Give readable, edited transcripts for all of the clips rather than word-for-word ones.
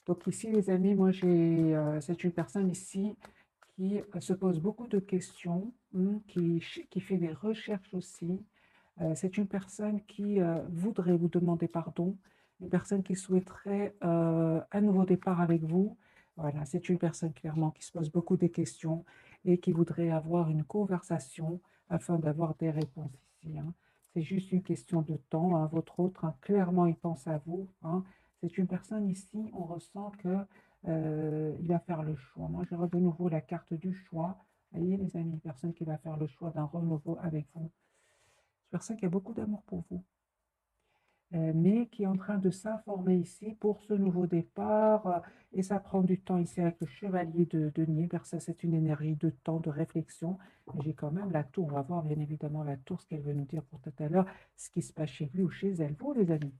Donc ici, les amis, moi c'est une personne ici qui se pose beaucoup de questions, qui fait des recherches aussi. C'est une personne qui voudrait vous demander pardon, une personne qui souhaiterait un nouveau départ avec vous. Voilà, c'est une personne clairement qui se pose beaucoup de questions et qui voudrait avoir une conversation afin d'avoir des réponses ici, hein. C'est juste une question de temps, hein. Votre autre, hein, clairement, il pense à vous, hein. C'est une personne ici, on ressent que il va faire le choix. Moi, je de nouveau la carte du choix. Vous voyez, les amis, une personne qui va faire le choix d'un renouveau avec vous. Une personne qui a beaucoup d'amour pour vous, mais qui est en train de s'informer ici pour ce nouveau départ. Et ça prend du temps ici avec le chevalier de denier. Ça, c'est une énergie de temps, de réflexion. Mais j'ai quand même la tour. On va voir bien évidemment la tour, ce qu'elle veut nous dire pour tout à l'heure, ce qui se passe chez lui ou chez elle. Vous, les amis,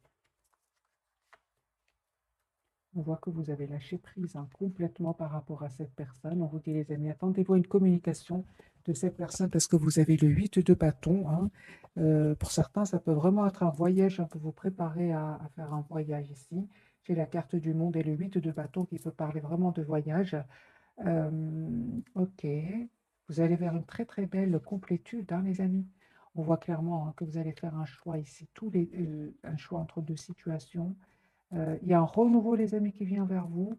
on voit que vous avez lâché prise, hein, complètement par rapport à cette personne. On vous dit, les amis, attendez-vous à une communication de cette personne parce que vous avez le 8 de bâton, hein. Pour certains, ça peut vraiment être un voyage, hein, pour vous préparer à faire un voyage ici. J'ai la carte du monde et le 8 de bâton qui peut parler vraiment de voyage. Euh, ok, vous allez vers une très très belle complétude, hein, les amis. On voit clairement, hein, que vous allez faire un choix ici, un choix entre deux situations. Il y a un renouveau, les amis, qui vient vers vous,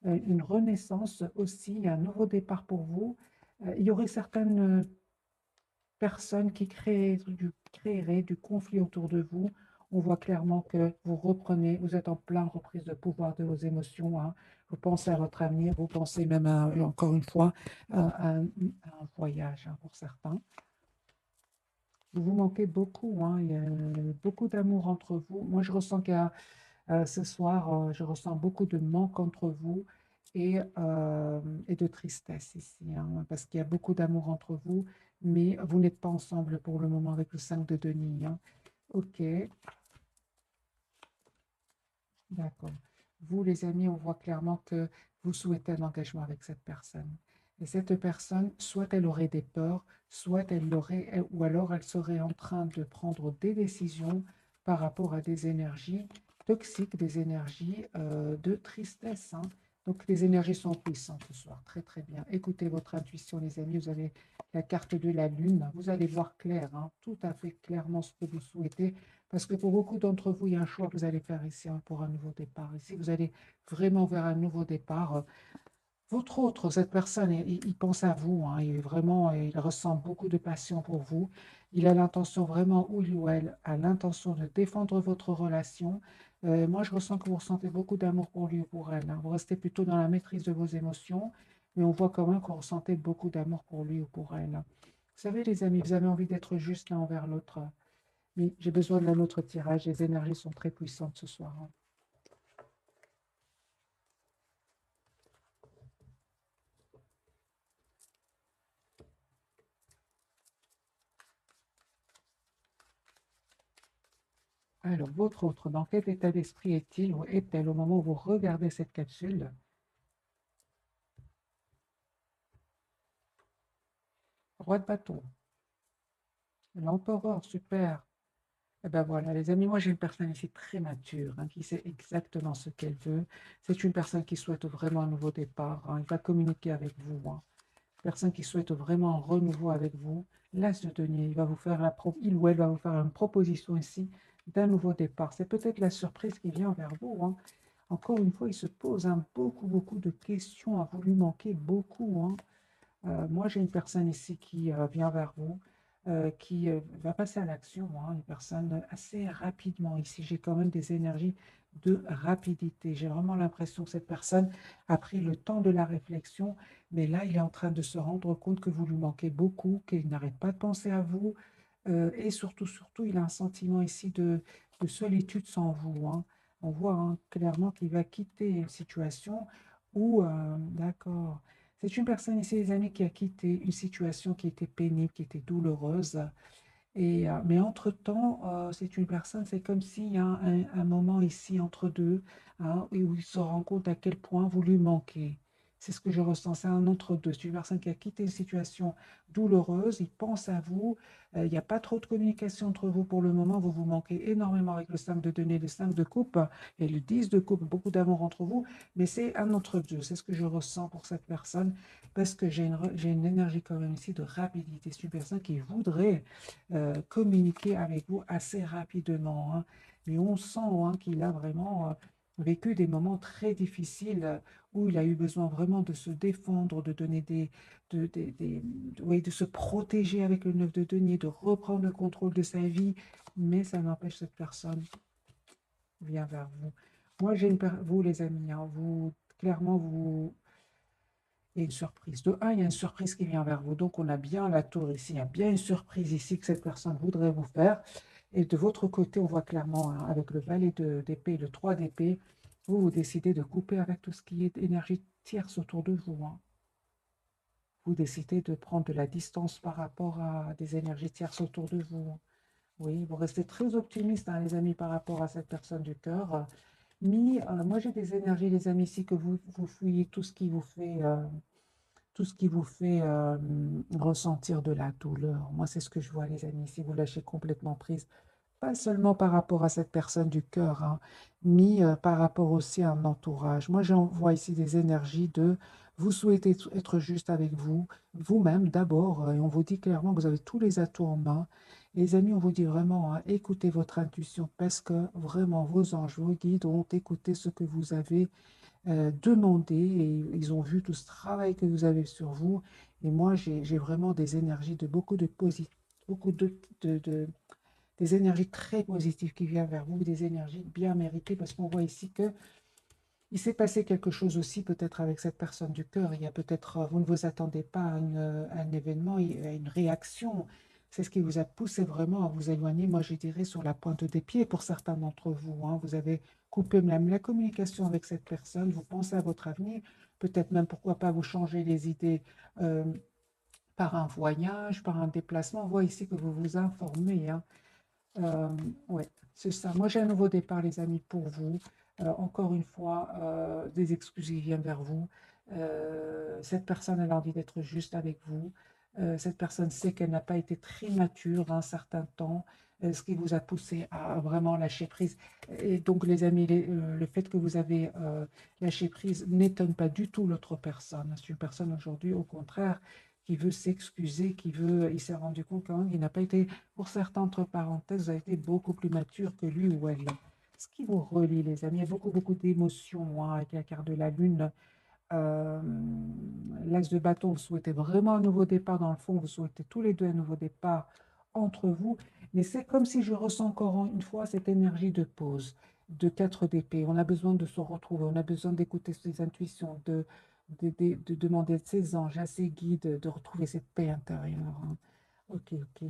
une renaissance aussi, un nouveau départ pour vous. Il y aurait certaines personnes qui créeraient du conflit autour de vous. On voit clairement que vous reprenez, vous êtes en pleine reprise de pouvoir de vos émotions, hein. Vous pensez à votre avenir, vous pensez même, encore une fois, à un voyage, hein, pour certains. Vous vous manquez beaucoup, hein. Il y a beaucoup d'amour entre vous. Moi, je ressens qu'il y a ce soir, je ressens beaucoup de manque entre vous et de tristesse ici, hein, parce qu'il y a beaucoup d'amour entre vous, mais vous n'êtes pas ensemble pour le moment avec le 5 de Denis, hein. Ok, d'accord. Vous, les amis, on voit clairement que vous souhaitez un engagement avec cette personne. Et cette personne, soit elle aurait des peurs, soit ou alors elle serait en train de prendre des décisions par rapport à des énergies toxiques, des énergies de tristesse, hein. Donc les énergies sont puissantes ce soir. Très très bien. Écoutez votre intuition, les amis. Vous avez la carte de la lune. Vous allez voir clair, hein, tout à fait clairement ce que vous souhaitez. Parce que pour beaucoup d'entre vous, il y a un choix que vous allez faire ici, hein, pour un nouveau départ. Ici, vous allez vraiment vers un nouveau départ. Votre autre, cette personne, il pense à vous, hein, il ressent beaucoup de passion pour vous. Il a l'intention vraiment, ou lui ou elle, a l'intention de défendre votre relation. Moi, je ressens que vous ressentez beaucoup d'amour pour lui ou pour elle, hein. Vous restez plutôt dans la maîtrise de vos émotions, mais on voit quand même que vous ressentez beaucoup d'amour pour lui ou pour elle, hein. Vous savez, les amis, vous avez envie d'être juste l'un envers l'autre. Oui, j'ai besoin d'un autre tirage. Les énergies sont très puissantes ce soir, hein. Alors, votre autre, dans quel état d'esprit est-il ou est-elle au moment où vous regardez cette capsule? Roi de bâton, l'empereur, super. Eh ben voilà, les amis, moi j'ai une personne ici très mature, hein, qui sait exactement ce qu'elle veut. C'est une personne qui souhaite vraiment un nouveau départ, hein. Il va communiquer avec vous, hein. Personne qui souhaite vraiment un renouveau avec vous. L'As de denier, il ou elle va vous faire une proposition ici d'un nouveau départ. C'est peut-être la surprise qui vient vers vous, hein. Encore une fois, il se pose, hein, beaucoup, beaucoup de questions. Vous lui manquez beaucoup, hein. Moi, j'ai une personne ici qui vient vers vous, qui va passer à l'action, hein, une personne assez rapidement. Ici, j'ai quand même des énergies de rapidité. J'ai vraiment l'impression que cette personne a pris le temps de la réflexion, mais là, il est en train de se rendre compte que vous lui manquez beaucoup, qu'il n'arrête pas de penser à vous, et surtout, surtout, il a un sentiment ici de solitude sans vous, hein. On voit, hein, clairement qu'il va quitter une situation où, d'accord. C'est une personne ici, les amis, qui a quitté une situation qui était pénible, qui était douloureuse. Mais entre-temps, c'est une personne, c'est comme s'il y a un moment ici entre deux, hein, où il se rend compte à quel point vous lui manquez. C'est ce que je ressens, c'est un entre-deux. C'est une personne qui a quitté une situation douloureuse, il pense à vous, il n'y a pas trop de communication entre vous pour le moment, vous vous manquez énormément avec le 5 de denier, le 5 de coupe et le 10 de coupe, beaucoup d'amour entre vous, mais c'est un entre-deux, c'est ce que je ressens pour cette personne, parce que j'ai une énergie quand même ici de rapidité. C'est une personne qui voudrait communiquer avec vous assez rapidement, hein. Mais on sent qu'il a vraiment vécu des moments très difficiles où il a eu besoin vraiment de se défendre, de donner oui, de se protéger avec le 9 de denier, de reprendre le contrôle de sa vie, mais ça n'empêche cette personne vient vers vous. Moi, vous les amis, hein, vous, clairement, il y a une surprise. De un, il y a une surprise qui vient vers vous. Donc, on a bien la tour ici. Il y a bien une surprise ici que cette personne voudrait vous faire. Et de votre côté, on voit clairement, hein, avec le valet d'épée, le 3 d'épée, vous décidez de couper avec tout ce qui est énergie tierce autour de vous, hein. Vous décidez de prendre de la distance par rapport à des énergies tierces autour de vous. Oui, vous restez très optimiste, hein, les amis, par rapport à cette personne du cœur. Mais moi, j'ai des énergies, les amis, ici, que vous fouillez tout ce qui vous fait ressentir de la douleur. Moi, c'est ce que je vois, les amis, si vous lâchez complètement prise. Pas seulement par rapport à cette personne du cœur, hein, mais par rapport aussi à un entourage. Moi, j'envoie ici des énergies de vous souhaitez être juste avec vous, vous-même d'abord, et on vous dit clairement que vous avez tous les atouts en main. Les amis, on vous dit vraiment, hein, écoutez votre intuition parce que vraiment vos anges, vos guides ont écouté ce que vous avez demandé et ils ont vu tout ce travail que vous avez sur vous. Et moi, j'ai vraiment des énergies de beaucoup de positif, beaucoup de des énergies très positives qui viennent vers vous, des énergies bien méritées, parce qu'on voit ici que il s'est passé quelque chose aussi peut-être avec cette personne du cœur. Il y a peut-être, vous ne vous attendez pas à un événement, à une réaction. C'est ce qui vous a poussé vraiment à vous éloigner, moi je dirais, sur la pointe des pieds pour certains d'entre vous, hein. Vous avez coupé même la communication avec cette personne, vous pensez à votre avenir, peut-être même pourquoi pas vous changer les idées euh, par un voyage, par un déplacement. On voit ici que vous vous informez, hein. Euh, ouais, c'est ça. Moi, j'ai un nouveau départ, les amis, pour vous. Encore une fois, des excuses qui viennent vers vous. Cette personne, elle a envie d'être juste avec vous. Cette personne sait qu'elle n'a pas été très mature un certain temps, ce qui vous a poussé à vraiment lâcher prise. Et donc, les amis, le fait que vous avez lâché prise n'étonne pas du tout l'autre personne. C'est une personne aujourd'hui, au contraire, qui veut s'excuser, il s'est rendu compte quand même qu'il n'a pas été, pour certains, entre parenthèses, vous avez été beaucoup plus mature que lui ou elle. Ce qui vous relie, les amis, il y a beaucoup, beaucoup d'émotions, hein, avec la carte de la lune. Euh, L'as de bâton, vous souhaitez vraiment un nouveau départ. Dans le fond, vous souhaitez tous les deux un nouveau départ entre vous. Mais c'est comme si je ressens encore une fois cette énergie de pause, de 4 d'épée. On a besoin de se retrouver, on a besoin d'écouter ses intuitions, de demander à ses anges, à ses guides, de retrouver cette paix intérieure, hein. Ok, ok,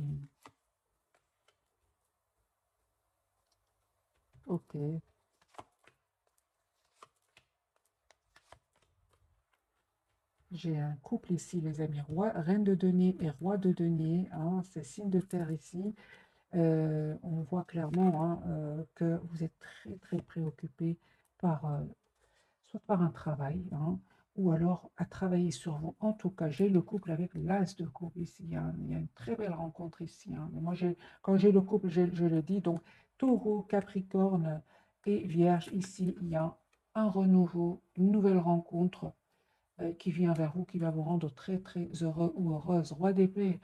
ok. J'ai un couple ici, les amis, reine de denier et roi de denier, hein, c'est signe de terre ici. On voit clairement, hein, que vous êtes très, très préoccupé par, soit par un travail, hein, ou alors à travailler sur vous. En tout cas, j'ai le couple avec l'as de couple ici, hein. Il y a une très belle rencontre ici, hein. Mais moi, quand j'ai le couple, je le dis, donc taureau, capricorne et vierge, ici, il y a un renouveau, une nouvelle rencontre qui vient vers vous, qui va vous rendre très, très heureux ou heureuse. Roi d'épée,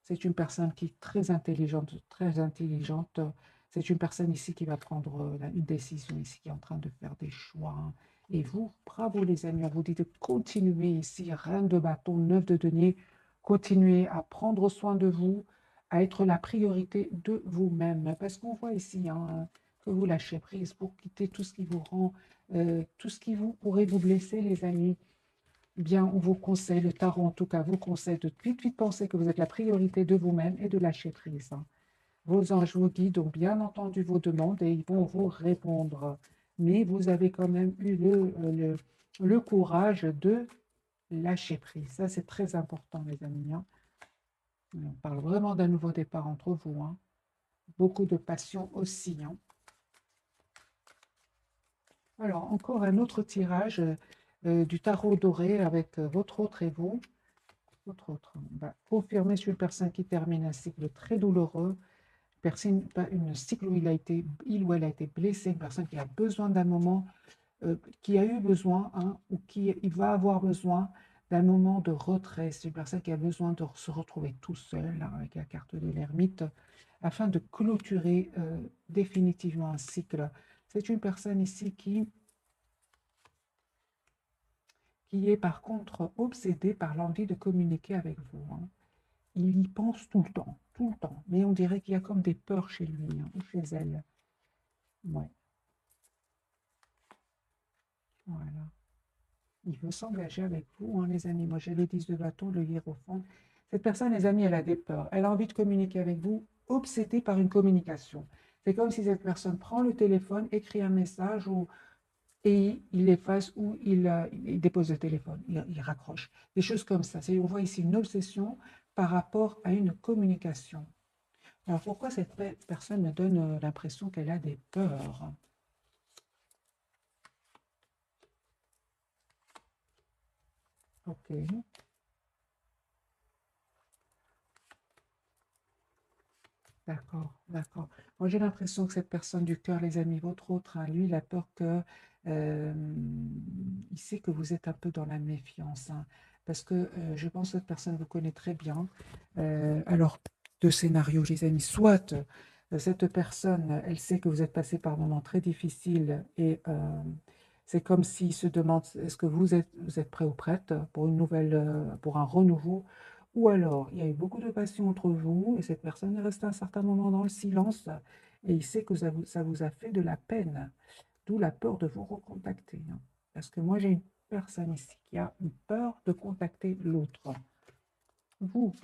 c'est une personne qui est très intelligente, très intelligente. C'est une personne ici qui va prendre une décision, ici qui est en train de faire des choix, hein. Et vous, bravo les amis, on vous dit de continuer ici, reine de bâton, neuf de denier, continuez à prendre soin de vous, à être la priorité de vous-même. Parce qu'on voit ici, hein, que vous lâchez prise pour quitter tout ce qui vous rend, tout ce qui vous pourrait vous blesser, les amis. Bien, on vous conseille, le tarot en tout cas vous conseille de vite, vite penser que vous êtes la priorité de vous-même et de lâcher prise, hein. Vos anges vous guident ont bien entendu vos demandes et ils vont vous répondre. Mais vous avez quand même eu le courage de lâcher prise. Ça, c'est très important, les amis, hein. On parle vraiment d'un nouveau départ entre vous, hein. Beaucoup de passion aussi, hein. Alors, encore un autre tirage. du tarot doré avec votre autre et vous. Votre autre va confirmer sur une personne qui termine un cycle très douloureux, une cycle où il ou elle a été blessé, une personne qui a besoin d'un moment, qui a eu besoin, hein, ou qui il va avoir besoin d'un moment de retrait. C'est une personne qui a besoin de se retrouver tout seul, là, avec la carte de l'ermite, afin de clôturer définitivement un cycle. C'est une personne ici qui est par contre obsédée par l'envie de communiquer avec vous, hein. Il y pense tout le temps. Mais on dirait qu'il y a comme des peurs chez lui, hein, ou chez elle. Ouais, voilà. Il veut s'engager avec vous, hein, les amis. Moi, j'ai les 10 de bâton, le hiérophant. Cette personne, les amis, elle a des peurs. Elle a envie de communiquer avec vous, obsédée par une communication. C'est comme si cette personne prend le téléphone, écrit un message et il l'efface ou il dépose le téléphone, il raccroche. Des choses comme ça. On voit ici une obsession par rapport à une communication. Alors pourquoi cette personne me donne l'impression qu'elle a des peurs? Ok, d'accord, d'accord. Moi j'ai l'impression que cette personne du cœur, les amis, votre autre, hein, lui, il a peur que... euh, il sait que vous êtes un peu dans la méfiance, hein, parce que je pense que cette personne vous connaît très bien. Alors, deux scénarios, les amis. Soit cette personne, elle sait que vous êtes passé par un moment très difficile et c'est comme s'il se demande est-ce que vous êtes prêt ou prête pour une nouvelle, pour un renouveau, ou alors il y a eu beaucoup de passion entre vous et cette personne est restée un certain moment dans le silence et il sait que ça vous a fait de la peine, d'où la peur de vous recontacter, hein. Parce que moi j'ai une personne ici qui a une peur de contacter l'autre. Vous,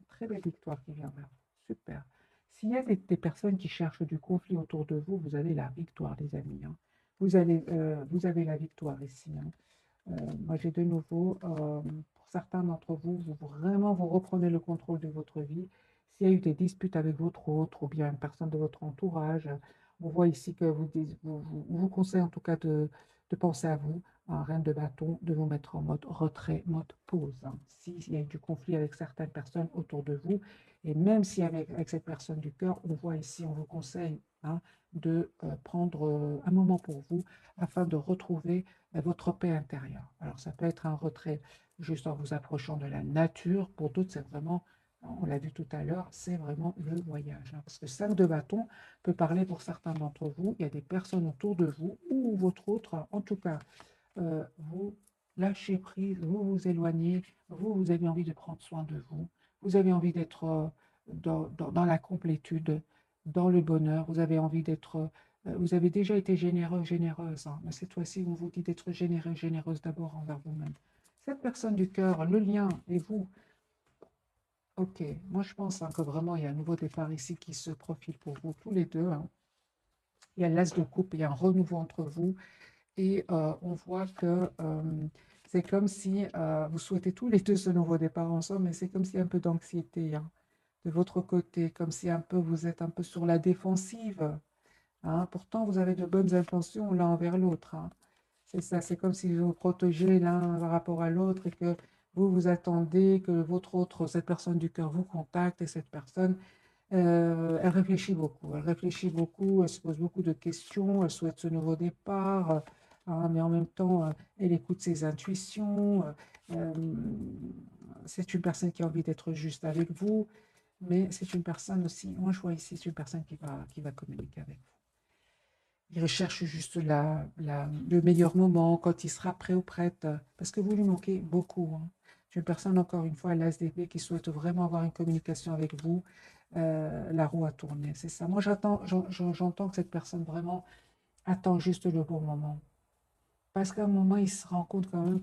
très belle victoire qui vient vers vous. Super. S'il y a des personnes qui cherchent du conflit autour de vous, vous avez la victoire, les amis, hein. Vous avez la victoire ici, hein. Moi, j'ai de nouveau, pour certains d'entre vous, vraiment vous reprenez le contrôle de votre vie. S'il y a eu des disputes avec votre autre ou bien une personne de votre entourage, on voit ici que vous conseille en tout cas de penser à vous, un reine de bâton, de vous mettre en mode retrait, mode pause, hein. S'il y a eu du conflit avec certaines personnes autour de vous, et même si avec cette personne du cœur, on voit ici, on vous conseille, hein, de prendre un moment pour vous afin de retrouver votre paix intérieure. Alors ça peut être un retrait juste en vous approchant de la nature. Pour d'autres, c'est vraiment, on l'a vu tout à l'heure, c'est vraiment le voyage, hein. Parce que 5 de bâton peut parler pour certains d'entre vous. Il y a des personnes autour de vous ou votre autre, en tout cas, vous lâchez prise, vous vous éloignez, vous avez envie de prendre soin de vous. Vous avez envie d'être dans la complétude, dans le bonheur. Vous avez envie d'être vous avez déjà été généreux, généreuse, hein, mais cette fois-ci, on vous dit d'être généreux, généreuse d'abord envers vous-même. Cette personne du cœur, le lien et vous, ok, moi je pense, hein, que vraiment il y a un nouveau départ ici qui se profile pour vous tous les deux, hein. Il y a l'as de coupe, il y a un renouveau entre vous et on voit que c'est comme si vous souhaitez tous les deux ce nouveau départ ensemble, mais c'est comme s'il y a un peu d'anxiété, hein, de votre côté, comme si un peu vous êtes un peu sur la défensive, hein. Pourtant, vous avez de bonnes intentions l'un envers l'autre, hein. C'est ça, c'est comme si vous vous protégez l'un par rapport à l'autre et que vous vous attendez que votre autre, cette personne du cœur vous contacte et cette personne, elle réfléchit beaucoup. Elle réfléchit beaucoup, elle se pose beaucoup de questions, elle souhaite ce nouveau départ, hein, mais en même temps, elle écoute ses intuitions. Euh, c'est une personne qui a envie d'être juste avec vous, mais c'est une personne aussi, moi je vois ici, c'est une personne qui va communiquer avec vous. Il recherche juste le meilleur moment, quand il sera prêt ou prête, parce que vous lui manquez beaucoup, hein. C'est une personne, encore une fois, l'ASDP, qui souhaite vraiment avoir une communication avec vous. La roue a tourné, c'est ça. Moi, j'entends que cette personne vraiment attend juste le bon moment. Parce qu'à un moment, il se rend compte quand même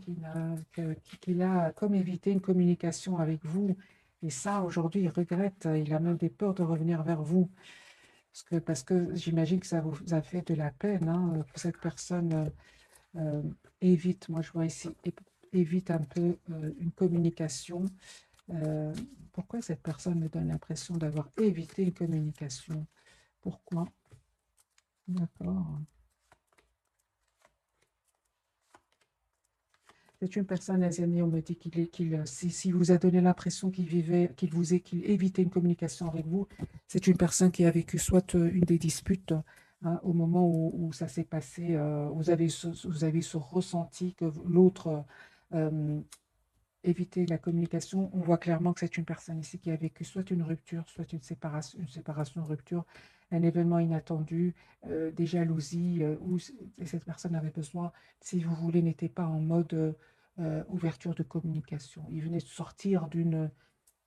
qu'il a comme évité une communication avec vous. Et ça, aujourd'hui, il regrette. Il a même des peurs de revenir vers vous. Parce que j'imagine que ça vous a fait de la peine, hein, que cette personne euh, évite, moi je vois ici, évite un peu une communication. Euh, Pourquoi cette personne me donne l'impression d'avoir évité une communication? Pourquoi? D'accord. C'est une personne, les amis, on me dit si vous a donné l'impression qu'il évitait une communication avec vous, c'est une personne qui a vécu soit une des disputes, hein, au moment où ça s'est passé, vous avez ce ressenti que l'autre euh, évitait la communication. On voit clairement que c'est une personne ici qui a vécu soit une rupture, soit une séparation, une rupture, un événement inattendu, des jalousies, cette personne avait besoin, si vous voulez, n'était pas en mode ouverture de communication. Il venait de sortir d'une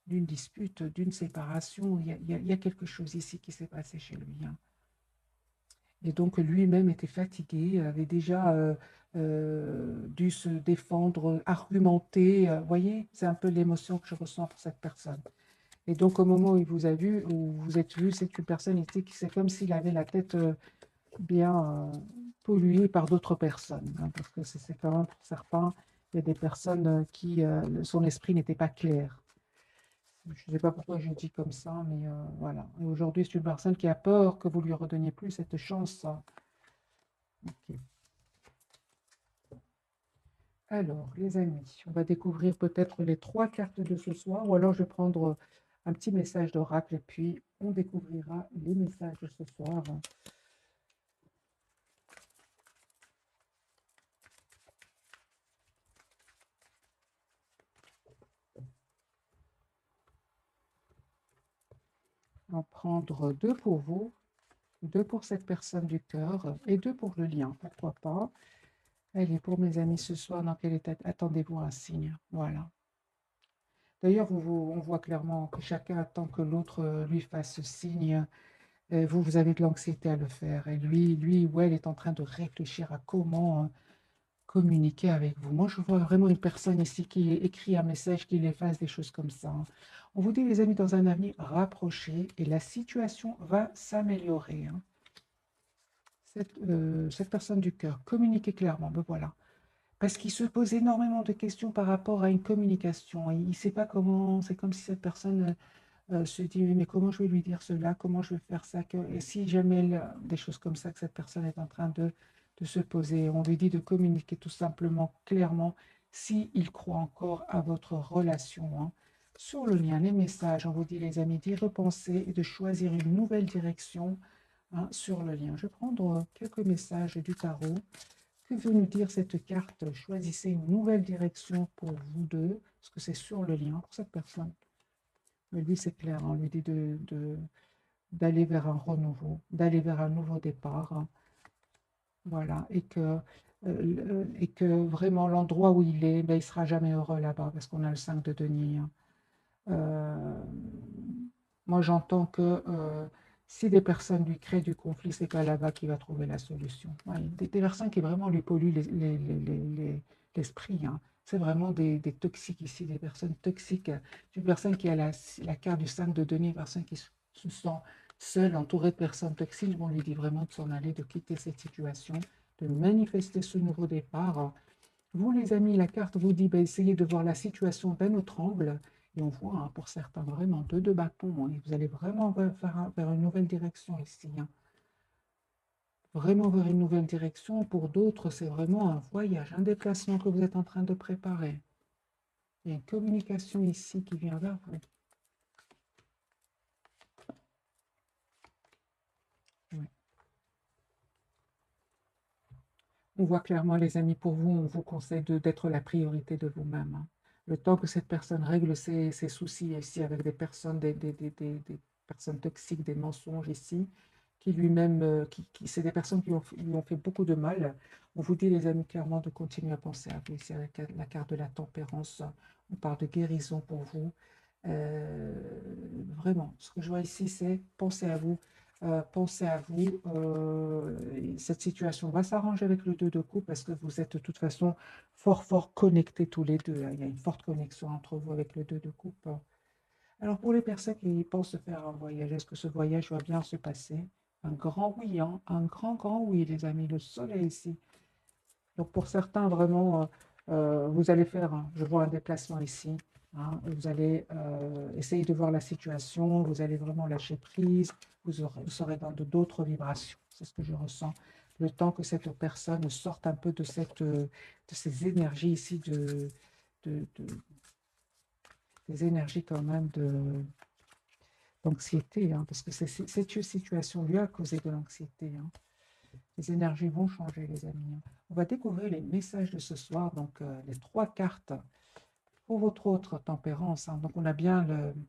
dispute, d'une séparation. Il y a quelque chose ici qui s'est passé chez lui, hein. Et donc lui-même était fatigué, avait déjà dû se défendre, argumenter. Vous voyez, c'est un peu l'émotion que je ressens pour cette personne. Et donc au moment où il vous a vu, où vous êtes vu, c'est une personne ici qui c'est comme s'il avait la tête bien polluée par d'autres personnes, hein, parce que c'est quand même pour certains, il y a des personnes qui, son esprit n'était pas clair. Je ne sais pas pourquoi je dis comme ça, mais voilà. Et aujourd'hui, c'est une personne qui a peur que vous lui redonniez plus cette chance, hein. Ok. Alors, les amis, on va découvrir peut-être les 3 cartes de ce soir, ou alors je vais prendre un petit message d'oracle et puis on découvrira les messages de ce soir. On va prendre 2 pour vous, 2 pour cette personne du cœur et 2 pour le lien, pourquoi pas. Allez, pour mes amis ce soir, dans quel état attendez-vous un signe? Voilà. D'ailleurs, on voit clairement que chacun attend que l'autre lui fasse signe. Vous, vous avez de l'anxiété à le faire. Et lui ou elle est en train de réfléchir à comment communiquer avec vous. Moi, je vois vraiment une personne ici qui écrit un message, qui efface des choses comme ça, hein. On vous dit, les amis, dans un avenir rapproché, et la situation va s'améliorer, hein. Cette personne du cœur, communiquez clairement, ben voilà. Parce qu'il se pose énormément de questions par rapport à une communication. Il ne sait pas comment, c'est comme si cette personne se dit, mais comment je vais lui dire cela, comment je vais faire ça, et si jamais des choses comme ça que cette personne est en train de se poser, on lui dit de communiquer tout simplement, clairement, s'il croit encore à votre relation, hein. Sur le lien, les messages, on vous dit les amis, d'y repenser et de choisir une nouvelle direction, hein, sur le lien. Je vais prendre quelques messages du tarot. Que veut nous dire cette carte? Choisissez une nouvelle direction pour vous deux, parce que c'est sur le lien pour cette personne. Mais lui, c'est clair, on lui dit d'aller vers un renouveau, d'aller vers un nouveau départ, hein. Voilà, et que vraiment l'endroit où il est, ben, il ne sera jamais heureux là-bas, parce qu'on a le 5 de denier, hein. Euh, Moi, j'entends que si des personnes lui créent du conflit, c'est pas là-bas qu'il va trouver la solution. Ouais, des personnes qui vraiment lui polluent l'esprit, hein. C'est vraiment des toxiques ici, des personnes toxiques. Une personne qui a la carte du 5 de denier, une personne qui se sent seule, entourée de personnes toxiques, on lui dit vraiment de s'en aller, de quitter cette situation, de manifester ce nouveau départ. Vous, les amis, la carte vous dit, ben, essayez de voir la situation d'un autre angle. Et on voit, hein, pour certains, vraiment deux de bâtons, hein, et vous allez vraiment vers une nouvelle direction ici, hein. Vraiment vers une nouvelle direction. Pour d'autres, c'est vraiment un voyage, un déplacement que vous êtes en train de préparer. Il y a une communication ici qui vient vers vous. Oui. On voit clairement, les amis, pour vous, on vous conseille d'être la priorité de vous-même, hein. Le temps que cette personne règle ses soucis ici avec des personnes, des personnes toxiques, des mensonges ici, qui lui-même, c'est des personnes qui lui ont fait beaucoup de mal. On vous dit, les amis, clairement, de continuer à penser à vous. Ici, avec la carte de la tempérance, on parle de guérison pour vous. Euh, Vraiment, ce que je vois ici, c'est penser à vous. Pensez à vous. Cette situation va s'arranger avec le 2 de coupe parce que vous êtes de toute façon fort connectés tous les deux, hein. Il y a une forte connexion entre vous avec le 2 de coupe. Alors pour les personnes qui pensent faire un voyage, est-ce que ce voyage va bien se passer? Un grand oui, hein, un grand oui, les amis. Le soleil ici. Donc pour certains, vraiment, vous allez faire, je vois un déplacement ici, hein, vous allez essayer de voir la situation, vous allez vraiment lâcher prise, vous serez dans d'autres vibrations. C'est ce que je ressens. le temps que cette personne sorte un peu de ces énergies ici, des énergies quand même d'anxiété, hein, parce que cette situation lui a causé de l'anxiété. Hein. Les énergies vont changer, les amis. Hein. On va découvrir les messages de ce soir, donc les 3 cartes pour votre autre tempérance. Hein. Donc on a bien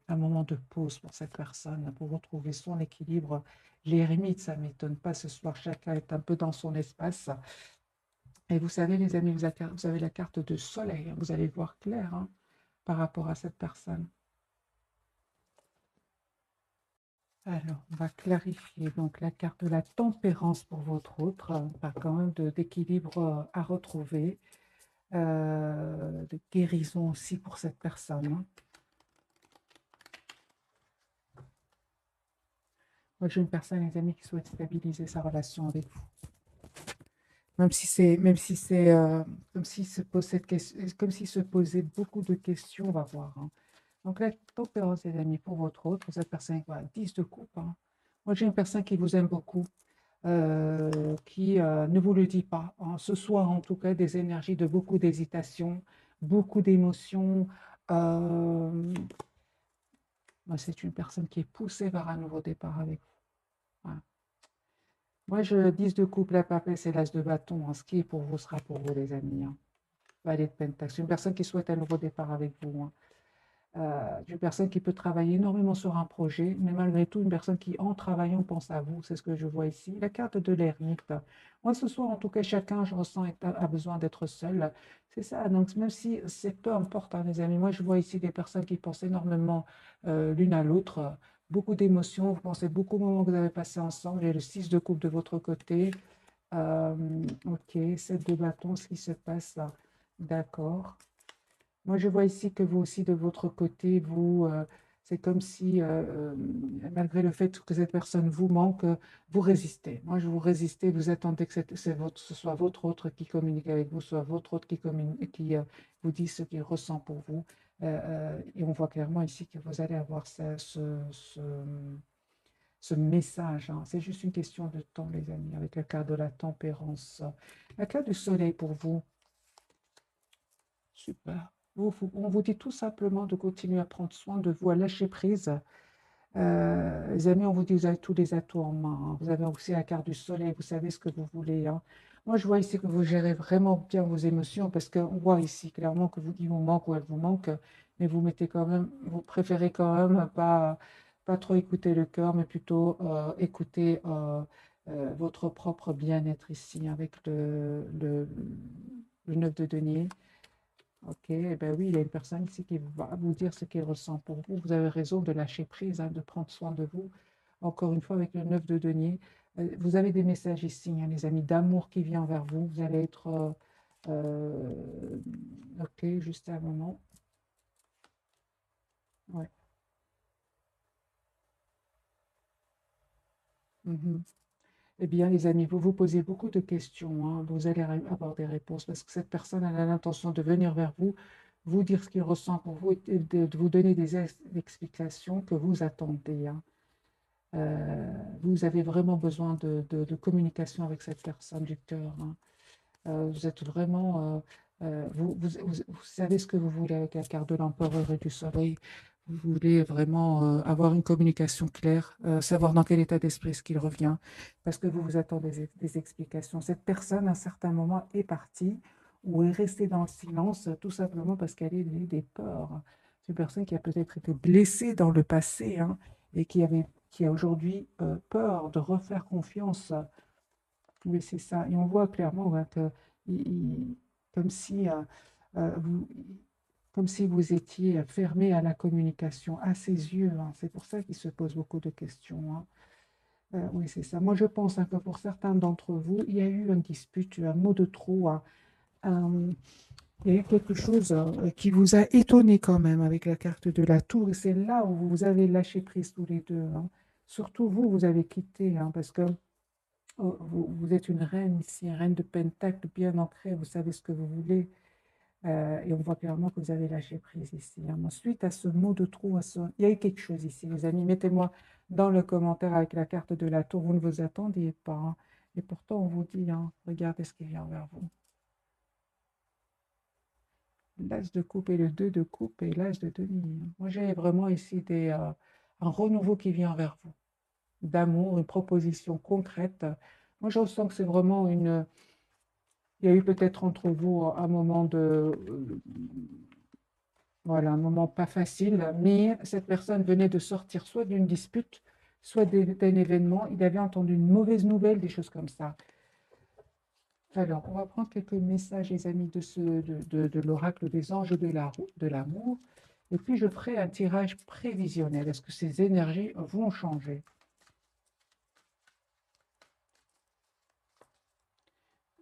un moment de pause pour cette personne, pour retrouver son équilibre. L'ermite, ça ne m'étonne pas, ce soir chacun est un peu dans son espace. Et vous savez, les amis, vous avez la carte de soleil, hein. Vous allez voir clair hein, par rapport à cette personne. Alors, on va clarifier donc la carte de la tempérance pour votre autre, par quand même d'équilibre à retrouver, de guérison aussi pour cette personne. Hein. Moi, j'ai une personne, les amis, qui souhaite stabiliser sa relation avec vous. Même si c'est comme s'il se pose cette question, comme s'il se posait beaucoup de questions, on va voir. Hein. Donc la tempérance, les amis, pour votre autre, cette personne, voilà, 10 de coupe. Hein. Moi, j'ai une personne qui vous aime beaucoup, qui ne vous le dit pas. Hein. Ce soir, en tout cas, des énergies de beaucoup d'hésitation, beaucoup d'émotions. C'est une personne qui est poussée vers un nouveau départ avec vous. Voilà. Moi, je 10 de couple, la papesse et l'as de bâton. Hein. Ce qui est pour vous sera pour vous, les amis. Hein. Valet de Pentacle. C'est une personne qui souhaite un nouveau départ avec vous. Hein. Une personne qui peut travailler énormément sur un projet, mais malgré tout, une personne qui, en travaillant, pense à vous. C'est ce que je vois ici. La carte de l'ermite. Moi, ce soir, en tout cas, chacun, je ressens, a besoin d'être seul. C'est ça. Donc, même si c'est peu importe, hein, les amis, moi, je vois ici des personnes qui pensent énormément l'une à l'autre. Beaucoup d'émotions. Vous pensez beaucoup aux moments que vous avez passés ensemble. J'ai le 6 de coupe de votre côté. Ok, 7 de bâton, ce qui se passe là. D'accord. Moi, je vois ici que vous aussi, de votre côté, c'est comme si, malgré le fait que cette personne vous manque, vous résistez. Moi, je vous résistez, vous attendez que ce soit votre autre qui communique avec vous, soit votre autre qui vous dit ce qu'il ressent pour vous. Et on voit clairement ici que vous allez avoir ce message. Hein. C'est juste une question de temps, les amis, avec la carte de la tempérance. La carte du soleil pour vous. Super. On vous dit tout simplement de continuer à prendre soin de vous, à lâcher prise. Les amis, on vous dit, vous avez tous les atouts en main. Hein. Vous avez aussi la carte du soleil, vous savez ce que vous voulez. Hein. Moi, je vois ici que vous gérez vraiment bien vos émotions parce qu'on voit ici clairement que il vous manque ou elle vous manque, mais vous mettez quand même, vous préférez quand même pas trop écouter le cœur, mais plutôt écouter votre propre bien-être ici avec le 9 de denier. Ok, eh ben oui, il y a une personne ici qui va vous dire ce qu'il ressent pour vous. Vous avez raison de lâcher prise, hein, de prendre soin de vous. Encore une fois, avec le 9 de denier, vous avez des messages ici, hein, les amis, d'amour qui vient vers vous. Vous allez être... ok, juste un moment. Ouais. Mhm. Eh bien, les amis, vous vous posez beaucoup de questions. Hein. Vous allez avoir des réponses parce que cette personne elle a l'intention de venir vers vous, vous dire ce qu'il ressent pour vous et de vous donner des explications que vous attendez. Hein. Vous avez vraiment besoin de communication avec cette personne du cœur. Hein. Vous êtes vraiment, vous savez ce que vous voulez avec la carte de l'empereur et du soleil. Vous voulez vraiment avoir une communication claire, savoir dans quel état d'esprit est-ce qu'il revient, parce que vous vous attendez des explications. Cette personne, à un certain moment, est partie ou est restée dans le silence, tout simplement parce qu'elle a eu des peurs. C'est une personne qui a peut-être été blessée dans le passé hein, et qui a aujourd'hui peur de refaire confiance. Oui, c'est ça. Et on voit clairement hein, que, comme si, vous, comme si vous étiez fermé à la communication, à ses yeux. Hein. C'est pour ça qu'il se pose beaucoup de questions. Hein. Oui, c'est ça. Moi, je pense hein, que pour certains d'entre vous, il y a eu une dispute, un mot de trop. Hein. Euh, il y a eu quelque chose qui vous a étonné quand même avec la carte de la tour. Et c'est là où vous avez lâché prise tous les deux. Hein. Surtout vous, vous avez quitté, hein, parce que vous êtes une reine ici, une reine de Pentacle bien ancrée, vous savez ce que vous voulez. Et on voit clairement que vous avez lâché prise ici. Hein. Suite à ce mot de trop, il y a eu quelque chose ici, les amis. Mettez-moi dans le commentaire avec la carte de la tour, vous ne vous attendiez pas. Hein. Et pourtant, on vous dit, hein, regardez ce qui vient vers vous. L'as de coupe et le 2 de coupe et l'as de denier. Moi, j'ai vraiment ici un renouveau qui vient vers vous, d'amour, une proposition concrète. Moi, je ressens que c'est vraiment une... Il y a eu peut-être entre vous un moment voilà, un moment pas facile, mais cette personne venait de sortir soit d'une dispute, soit d'un événement. Il avait entendu une mauvaise nouvelle, des choses comme ça. Alors, on va prendre quelques messages, les amis, de l'oracle des anges de l'amour. Et puis, je ferai un tirage prévisionnel. Est-ce que ces énergies vont changer?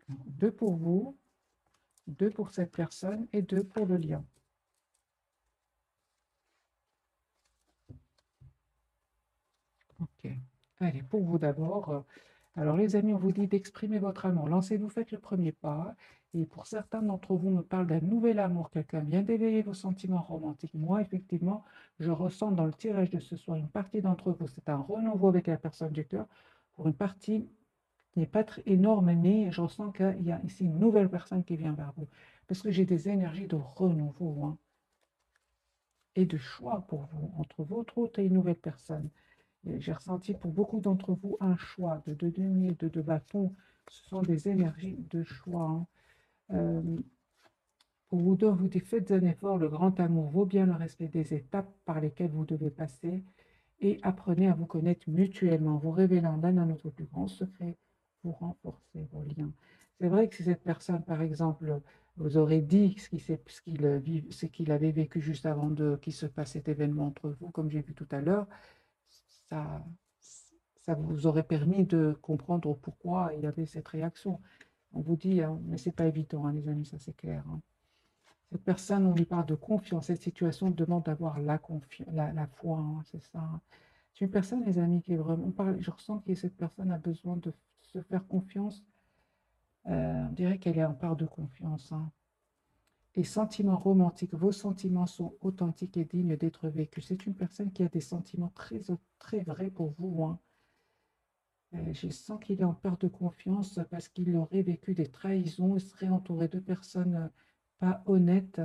Deux pour vous, deux pour cette personne et deux pour le lien. Ok. Allez, pour vous d'abord. Alors, les amis, on vous dit d'exprimer votre amour. Lancez-vous, faites le premier pas. Et pour certains d'entre vous, me parle d'un nouvel amour. Quelqu'un vient d'éveiller vos sentiments romantiques. Moi, effectivement, je ressens dans le tirage de ce soir une partie d'entre vous. C'est un renouveau avec la personne du cœur. Pour une partie qui n'est pas très énorme, mais je ressens qu'il y a ici une nouvelle personne qui vient vers vous. Parce que j'ai des énergies de renouveau, hein, et de choix pour vous, entre votre hôte et une nouvelle personne. J'ai ressenti pour beaucoup d'entre vous un choix de deux deniers, de deux bâtons. Ce sont des énergies de choix, hein. Euh, pour vous deux, vous dites, faites un effort, le grand amour vaut bien le respect des étapes par lesquelles vous devez passer et apprenez à vous connaître mutuellement, vous révélant l'un à notre plus grand secret, vous renforcez vos liens. C'est vrai que si cette personne, par exemple, vous aurait dit ce qu'il avait vécu juste avant qu'il se passe cet événement entre vous, comme j'ai vu tout à l'heure, ça, ça vous aurait permis de comprendre pourquoi il y avait cette réaction. On vous dit, hein, mais c'est pas évident, hein, les amis, ça c'est clair, hein. Cette personne, on lui parle de confiance. Cette situation demande d'avoir la foi, hein, c'est ça, hein. C'est une personne, les amis, qui est vraiment... je ressens que cette personne a besoin de se faire confiance. On dirait qu'elle est en part de confiance, hein. Et sentiments romantiques, vos sentiments sont authentiques et dignes d'être vécus. C'est une personne qui a des sentiments très, très vrais pour vous, hein. Je sens qu'il est en perte de confiance parce qu'il aurait vécu des trahisons, il serait entouré de personnes pas honnêtes.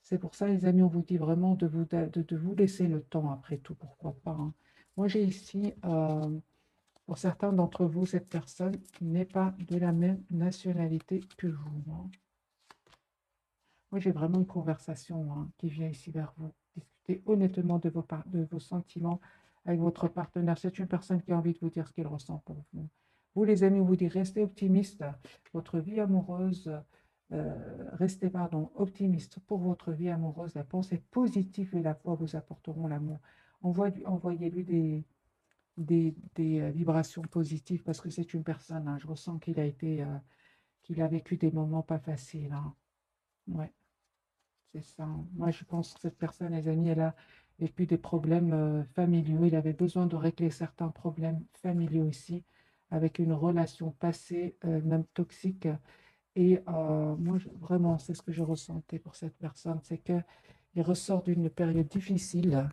C'est pour ça, les amis, on vous dit vraiment de vous laisser le temps après tout, pourquoi pas, hein. Moi, j'ai ici, pour certains d'entre vous, cette personne n'est pas de la même nationalité que vous, hein. Moi, j'ai vraiment une conversation, hein, qui vient ici vers vous. Discutez honnêtement de vos sentiments avec votre partenaire. C'est une personne qui a envie de vous dire ce qu'il ressent pour vous. Vous, les amis, on vous dit restez optimiste. Votre vie amoureuse, restez, pardon, optimiste pour votre vie amoureuse. La pensée positive et la foi vous apporteront l'amour. Envoyez-lui des vibrations positives parce que c'est une personne, hein, je ressens qu'il a vécu des moments pas faciles, hein. Ouais. C'est ça. Moi, je pense que cette personne, les amis, elle a vécu des problèmes familiaux. Il avait besoin de régler certains problèmes familiaux ici, avec une relation passée, même toxique. Et moi, vraiment, c'est ce que je ressentais pour cette personne, c'est qu'il ressort d'une période difficile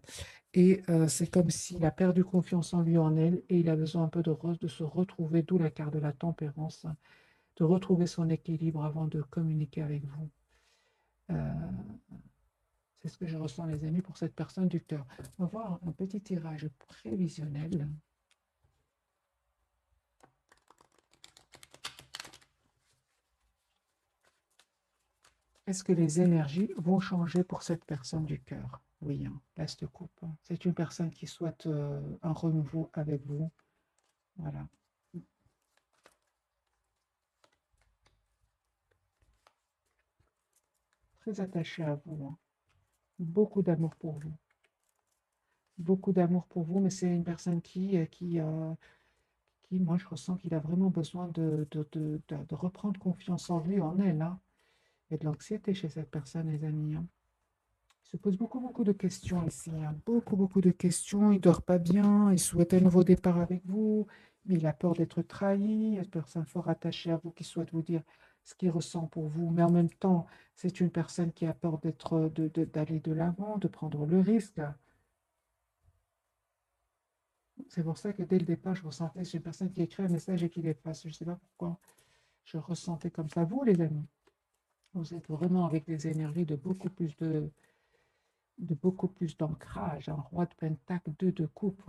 et c'est comme s'il a perdu confiance en lui, en elle, et il a besoin un peu de se retrouver, d'où la carte de la tempérance, hein, de retrouver son équilibre avant de communiquer avec vous. Euh, C'est ce que je ressens, les amis, pour cette personne du cœur. On va voir un petit tirage prévisionnel. Est-ce que les énergies vont changer pour cette personne du cœur? Oui, hein, l'As de coupe, hein. C'est une personne qui souhaite un renouveau avec vous. Voilà. Très attaché à vous, hein. Beaucoup d'amour pour vous. Beaucoup d'amour pour vous, mais c'est une personne qui, moi, je ressens qu'il a vraiment besoin de reprendre confiance en lui, en elle, hein. Il y a de l'anxiété chez cette personne, les amis, hein. Il se pose beaucoup, beaucoup de questions ici, hein. Beaucoup, beaucoup de questions. Il ne dort pas bien. Il souhaite un nouveau départ avec vous. Mais il a peur d'être trahi. Il y a une personne fort attachée à vous qui souhaite vous dire ce qu'il ressent pour vous. Mais en même temps, c'est une personne qui a peur d'aller de l'avant, de prendre le risque. C'est pour ça que dès le départ, je ressentais, c'est une personne qui écrit un message et qui l'efface. Je ne sais pas pourquoi je ressentais comme ça. Vous, les amis, vous êtes vraiment avec des énergies de beaucoup plus d'ancrage. Un roi de pentacle, deux de coupe.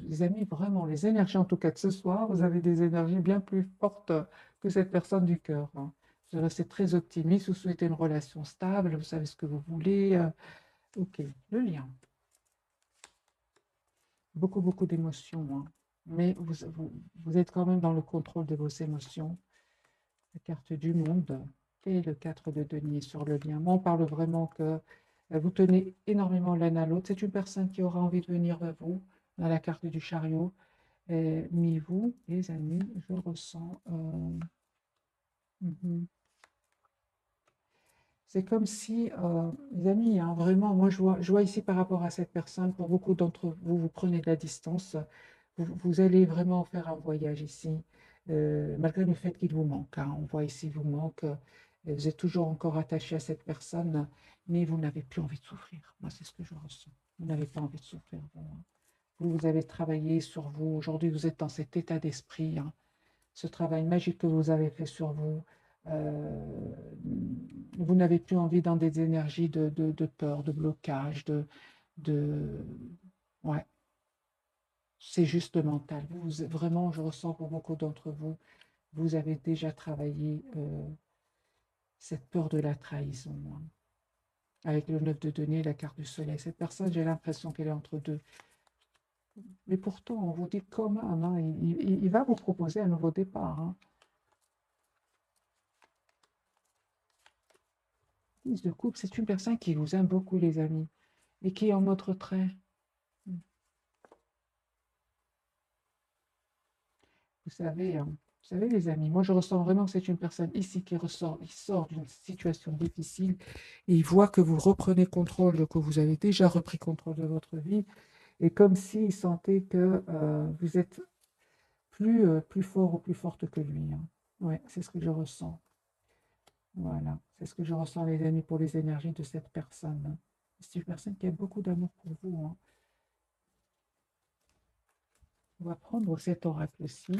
Les amis, vraiment, les énergies en tout cas de ce soir, vous avez des énergies bien plus fortes que cette personne du cœur. Hein. Vous restez très optimiste, vous souhaitez une relation stable, vous savez ce que vous voulez. Ok, le lien. Beaucoup, beaucoup d'émotions. Hein. Mais vous êtes quand même dans le contrôle de vos émotions. La carte du monde et le 4 de denier sur le lien. Moi, on parle vraiment que vous tenez énormément l'un à l'autre. C'est une personne qui aura envie de venir vers vous dans la carte du chariot. Mais vous, les amis, je ressens. Mhm. C'est comme si, les amis, hein, vraiment, moi je vois ici par rapport à cette personne, pour beaucoup d'entre vous, vous prenez de la distance, vous allez vraiment faire un voyage ici, malgré le fait qu'il vous manque. Hein. On voit ici, il vous manque, vous êtes toujours encore attaché à cette personne, mais vous n'avez plus envie de souffrir. Moi, c'est ce que je ressens. Vous n'avez pas envie de souffrir, vous. Hein. Vous avez travaillé sur vous. Aujourd'hui, vous êtes dans cet état d'esprit. Hein. Ce travail magique que vous avez fait sur vous. Euh, vous n'avez plus envie dans des énergies de peur, de blocage, de... Ouais, c'est juste mental. Vraiment, je ressens pour beaucoup d'entre vous, vous avez déjà travaillé cette peur de la trahison. Hein. Avec le 9 de denier et la carte du soleil. Cette personne, j'ai l'impression qu'elle est entre deux. Mais pourtant, on vous dit quand même, hein, il va vous proposer un nouveau départ. Hein. 10 de coupe, c'est une personne qui vous aime beaucoup, les amis, et qui est en mode retrait. Vous savez, les amis, moi je ressens vraiment que c'est une personne ici il sort d'une situation difficile et il voit que vous reprenez contrôle, que vous avez déjà repris contrôle de votre vie, et comme s'il sentait que vous êtes plus fort ou plus forte que lui. Hein. Ouais, c'est ce que je ressens. Voilà, c'est ce que je ressens, les amis, pour les énergies de cette personne. Hein. C'est une personne qui a beaucoup d'amour pour vous. Hein. On va prendre cet oracle-ci.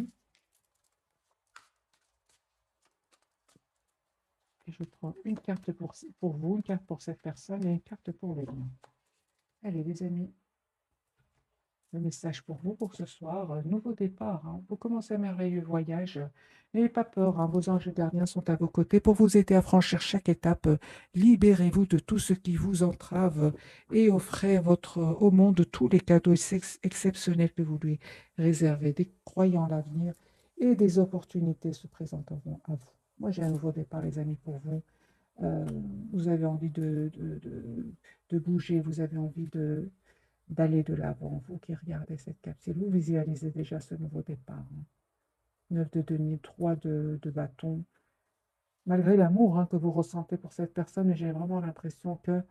Et je prends une carte pour vous, une carte pour cette personne et une carte pour le lien. Allez, les amis, le message pour vous pour ce soir, nouveau départ. Hein. Vous commencez un merveilleux voyage. N'ayez pas peur, hein, vos anges gardiens sont à vos côtés pour vous aider à franchir chaque étape. Libérez-vous de tout ce qui vous entrave et offrez au monde tous les cadeaux exceptionnels que vous lui réservez, des croyants en l'avenir et des opportunités se présenteront à vous. Moi, j'ai un nouveau départ, les amis, pour vous. Euh, vous avez envie de bouger, vous avez envie d'aller de l'avant, vous qui regardez cette capsule, vous visualisez déjà ce nouveau départ. Hein. 9 de denier, 3 de bâton. Malgré l'amour hein, que vous ressentez pour cette personne, j'ai vraiment l'impression que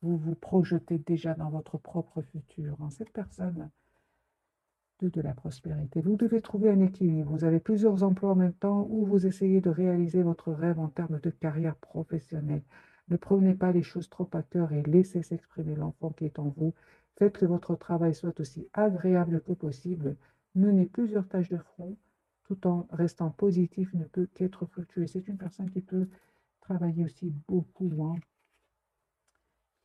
vous vous projetez déjà dans votre propre futur. Hein. Cette personne, de la prospérité. Vous devez trouver un équilibre. Vous avez plusieurs emplois en même temps où vous essayez de réaliser votre rêve en termes de carrière professionnelle. Ne prenez pas les choses trop à cœur et laissez s'exprimer l'enfant qui est en vous. Faites que votre travail soit aussi agréable que possible. Menez plusieurs tâches de front tout en restant positif ne peut qu'être fructueux. C'est une personne qui peut travailler aussi beaucoup. Hein.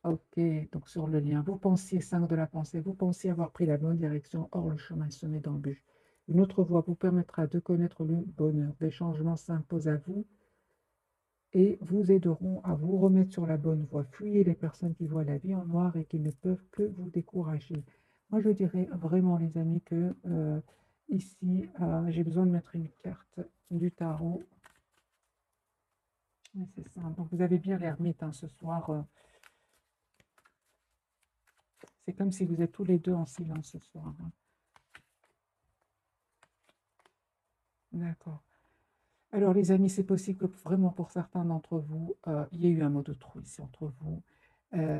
Ok, donc sur le lien, vous pensiez 5 de la pensée, vous pensiez avoir pris la bonne direction, or le chemin est semé d'embûches. Une autre voie vous permettra de connaître le bonheur. Des changements s'imposent à vous et vous aideront à vous remettre sur la bonne voie. Fuyez les personnes qui voient la vie en noir et qui ne peuvent que vous décourager. Moi, je dirais vraiment, les amis, que ici, j'ai besoin de mettre une carte du tarot. Oui, c'est ça. Donc, vous avez bien l'ermite hein, ce soir. C'est comme si vous êtes tous les deux en silence ce soir. Hein. D'accord. Alors, les amis, c'est possible que vraiment pour certains d'entre vous, il y ait eu un mot de trop ici entre vous.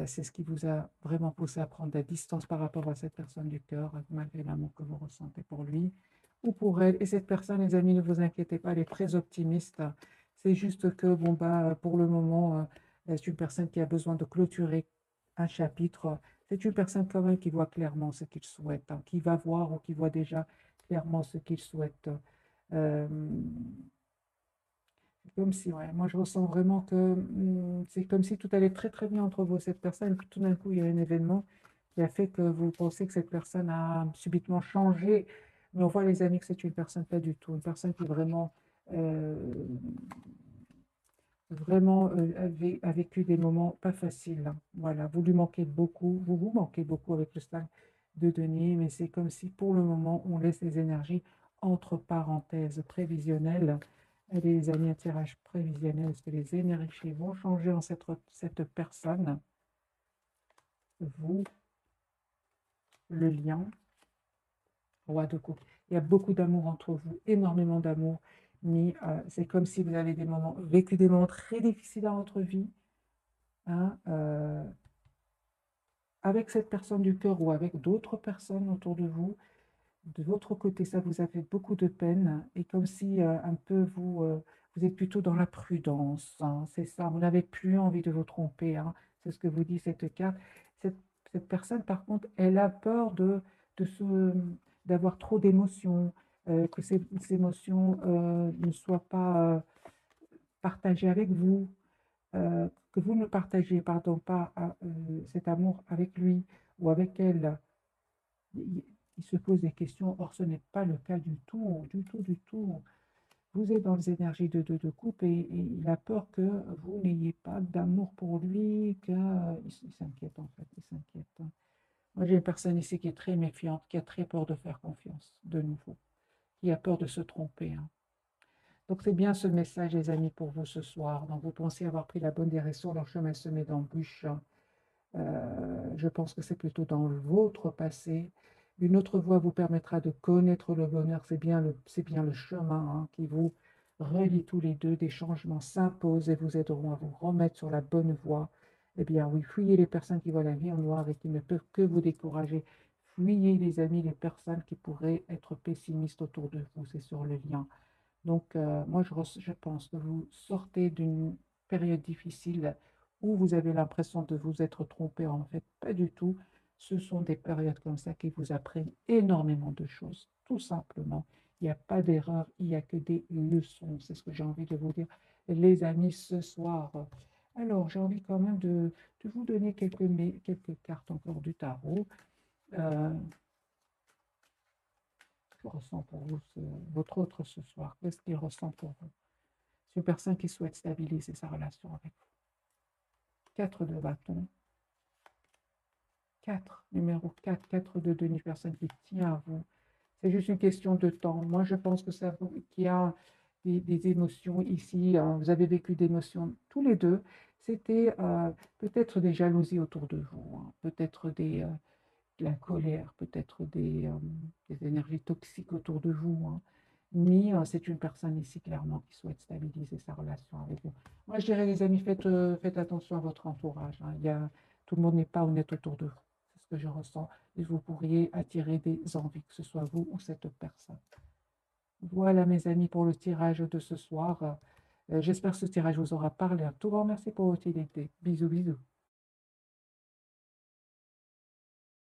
C'est ce qui vous a vraiment poussé à prendre la distance par rapport à cette personne du cœur, malgré l'amour que vous ressentez pour lui ou pour elle. Et cette personne, les amis, ne vous inquiétez pas, elle est très optimiste. C'est juste que, bon, bah, pour le moment, c'est une personne qui a besoin de clôturer un chapitre C'est une personne quand même qui voit clairement ce qu'il souhaite, hein, qui va voir ou qui voit déjà clairement ce qu'il souhaite. Euh, c'est comme si, ouais, moi je ressens vraiment que c'est comme si tout allait très très bien entre vous et cette personne, et puis tout d'un coup il y a un événement qui a fait que vous pensez que cette personne a subitement changé. Mais on voit les amis que c'est une personne pas du tout, une personne qui vraiment euh, vraiment a vécu des moments pas faciles, hein. Voilà, vous lui manquez beaucoup, vous vous manquez beaucoup avec le stade de Denis, mais c'est comme si pour le moment on laisse les énergies entre parenthèses prévisionnelles. Allez, les amis, un tirage prévisionnel, est-ce que les énergies vont changer en cette personne? Vous, le lien, roi de coupe. Il y a beaucoup d'amour entre vous, énormément d'amour, mais c'est comme si vous avez vécu des moments très difficiles dans votre vie, hein, avec cette personne du cœur ou avec d'autres personnes autour de vous. De votre côté, ça vous a fait beaucoup de peine et comme si un peu vous êtes plutôt dans la prudence, hein, c'est ça, vous n'avez plus envie de vous tromper, hein, c'est ce que vous dit cette carte. Cette, cette personne, par contre, elle a peur de d'avoir trop d'émotions, que ces émotions ne soient pas partagées avec vous, que vous ne partagez, pardon, pas cet amour avec lui ou avec elle. Il se pose des questions. Or, ce n'est pas le cas du tout, du tout, du tout. Vous êtes dans les énergies de couple et il a peur que vous n'ayez pas d'amour pour lui, il s'inquiète en fait, il s'inquiète, hein. Moi, j'ai une personne ici qui est très méfiante, qui a très peur de faire confiance, de nouveau, qui a peur de se tromper, hein. Donc, c'est bien ce message, les amis, pour vous ce soir. Donc, vous pensez avoir pris la bonne direction, leur chemin semé d'embûches. Je pense que c'est plutôt dans votre passé. Une autre voie vous permettra de connaître le bonheur. C'est bien le chemin, hein, qui vous relie tous les deux. Des changements s'imposent et vous aideront à vous remettre sur la bonne voie. Eh bien oui, fuyez les personnes qui voient la vie en noir et qui ne peuvent que vous décourager. Fuyez les amis, les personnes qui pourraient être pessimistes autour de vous. C'est sur le lien. Donc, moi, je pense que vous sortez d'une période difficile où vous avez l'impression de vous être trompé. En fait, pas du tout. Ce sont des périodes comme ça qui vous apprennent énormément de choses, tout simplement. Il n'y a pas d'erreur, il n'y a que des leçons. C'est ce que j'ai envie de vous dire, les amis, ce soir. Alors, j'ai envie quand même de vous donner quelques cartes encore du tarot. Euh, que ressent pour vous votre autre ce soir? Qu'est-ce qu'il ressent pour vous? C'est une personne qui souhaite stabiliser sa relation avec vous. 4 de bâton. 4, numéro 4, 4 de denier, personne qui tient à vous. C'est juste une question de temps. Moi, je pense que ça, qu'il y a des émotions ici. Vous avez vécu des émotions tous les deux. C'était peut-être des jalousies autour de vous, hein, peut-être de la colère, peut-être des énergies toxiques autour de vous, hein. Mais c'est une personne ici clairement qui souhaite stabiliser sa relation avec vous. Moi, je dirais, les amis, faites attention à votre entourage, hein. Tout le monde n'est pas honnête autour de vous. C'est ce que je ressens. Et vous pourriez attirer des envies, que ce soit vous ou cette personne. Voilà, mes amis, pour le tirage de ce soir. J'espère que ce tirage vous aura parlé. Un tout grand merci pour votre utilité. Bisous, bisous.